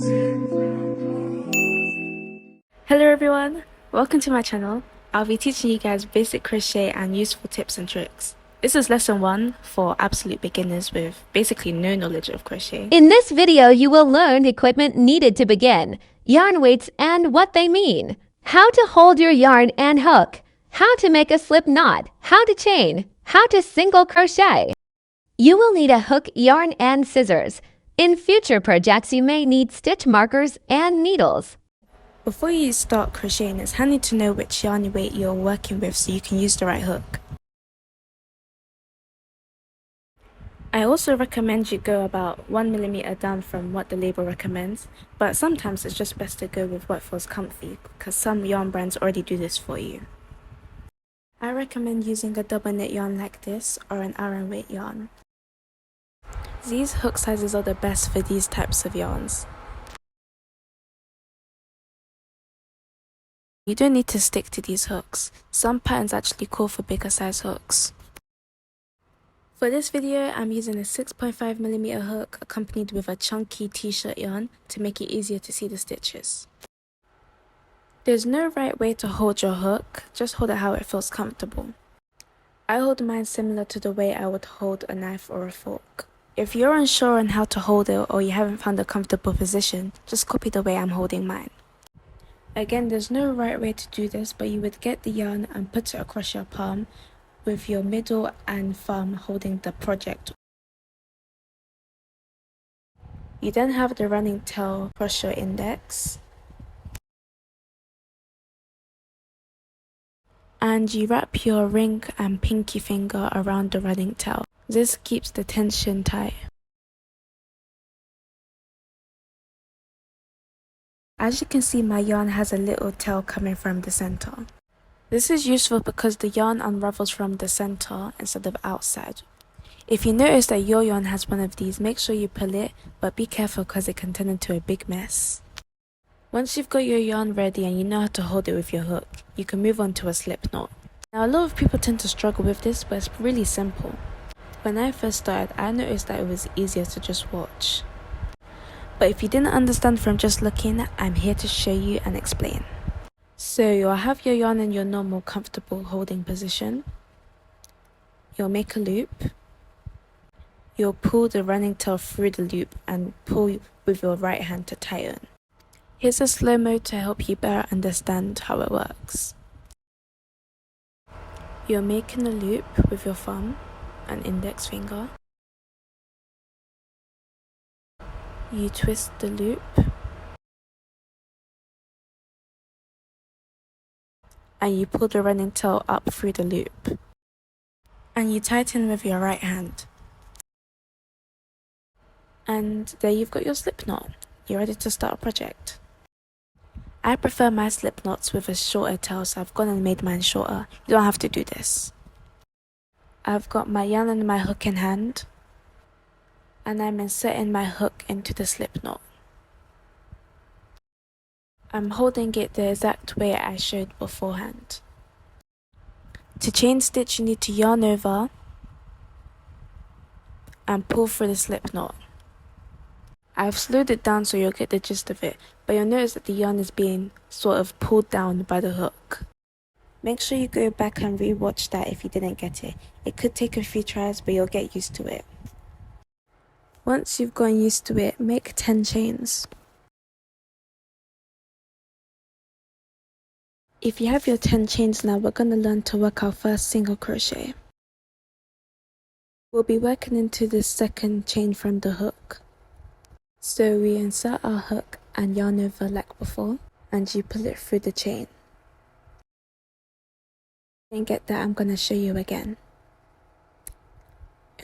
Hello everyone, welcome to my channel. I'll be teaching you guys basic crochet and useful tips and tricks. This is lesson 1 for absolute beginners with basically no knowledge of crochet. In this video, you will learn equipment needed to begin, yarn weights and what they mean, how to hold your yarn and hook, how to make a slip knot, how to chain, how to single crochet. You will need a hook, yarn, and scissors. In future projects, you may need stitch markers and needles. Before you start crocheting, it's handy to know which yarn weight you're working with so you can use the right hook. I also recommend you go about 1mm down from what the label recommends, but sometimes it's just best to go with what feels comfy because some yarn brands already do this for you. I recommend using a double knit yarn like this or an Aran weight yarn. These hook sizes are the best for these types of yarns. You don't need to stick to these hooks. Some patterns actually call for bigger size hooks. For this video, I'm using a 6.5mm hook accompanied with a chunky t-shirt yarn to make it easier to see the stitches. There's no right way to hold your hook, just hold it how it feels comfortable. I hold mine similar to the way I would hold a knife or a fork. If you're unsure on how to hold it or you haven't found a comfortable position, just copy the way I'm holding mine. Again, there's no right way to do this, but you would get the yarn and put it across your palm with your middle and thumb holding the project. You then have the running tail across your index. And you wrap your ring and pinky finger around the running tail. This keeps the tension tight. As you can see, my yarn has a little tail coming from the center. This is useful because the yarn unravels from the center instead of outside. If you notice that your yarn has one of these, make sure you pull it, but be careful because it can turn into a big mess. Once you've got your yarn ready and you know how to hold it with your hook, you can move on to a slip knot. Now, a lot of people tend to struggle with this, but it's really simple. When I first started, I noticed that it was easier to just watch. But if you didn't understand from just looking, I'm here to show you and explain. So you'll have your yarn in your normal comfortable holding position. You'll make a loop. You'll pull the running tail through the loop and pull with your right hand to tighten. Here's a slow-mo to help you better understand how it works. You're making a loop with your thumb and index finger. You twist the loop. And you pull the running tail up through the loop. And you tighten with your right hand. And there you've got your slip knot. You're ready to start a project. I prefer my slip knots with a shorter tail, so I've gone and made mine shorter. You don't have to do this. I've got my yarn and my hook in hand. And I'm inserting my hook into the slip knot. I'm holding it the exact way I showed beforehand. To chain stitch, you need to yarn over and pull through the slip knot. I've slowed it down so you'll get the gist of it, but you'll notice that the yarn is being sort of pulled down by the hook. Make sure you go back and re-watch that if you didn't get it. It could take a few tries, but you'll get used to it. Once you've gotten used to it, make 10 chains. If you have your 10 chains now, we're going to learn to work our first single crochet. We'll be working into the second chain from the hook. So we insert our hook and yarn over like before, and you pull it through the chain. Didn't get that, I'm going to show you again.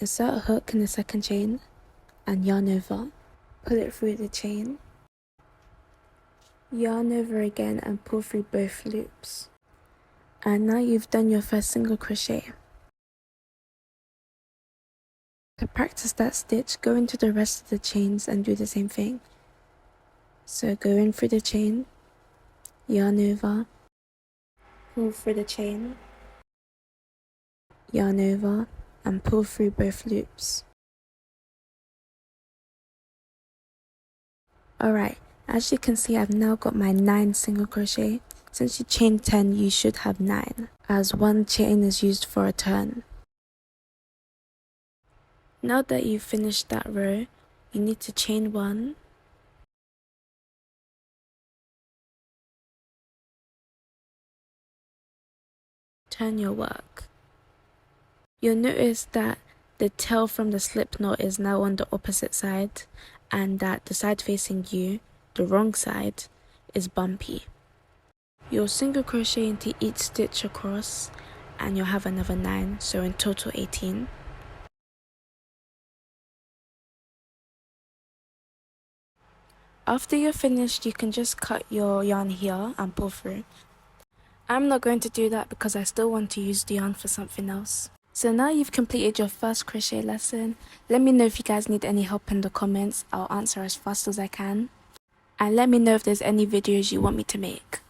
Insert a hook in the second chain and yarn over, pull it through the chain, yarn over again and pull through both loops. And now you've done your first single crochet. To practice that stitch, go into the rest of the chains and do the same thing. So go in through the chain, yarn over, pull through the chain, yarn over and pull through both loops. Alright, As you can see, I've now got my 9 single crochet. Since you chain 10, you should have 9, as 1 chain is used for a turn. Now that you've finished that row, you need to chain 1, turn your work. You'll notice that the tail from the slip knot is now on the opposite side, and that the side facing you, the wrong side, is bumpy. You'll single crochet into each stitch across, and you'll have another 9, so in total 18. After you're finished, you can just cut your yarn here and pull through. I'm not going to do that because I still want to use the yarn for something else. So now you've completed your first crochet lesson. Let me know if you guys need any help in the comments. I'll answer as fast as I can. And let me know if there's any videos you want me to make.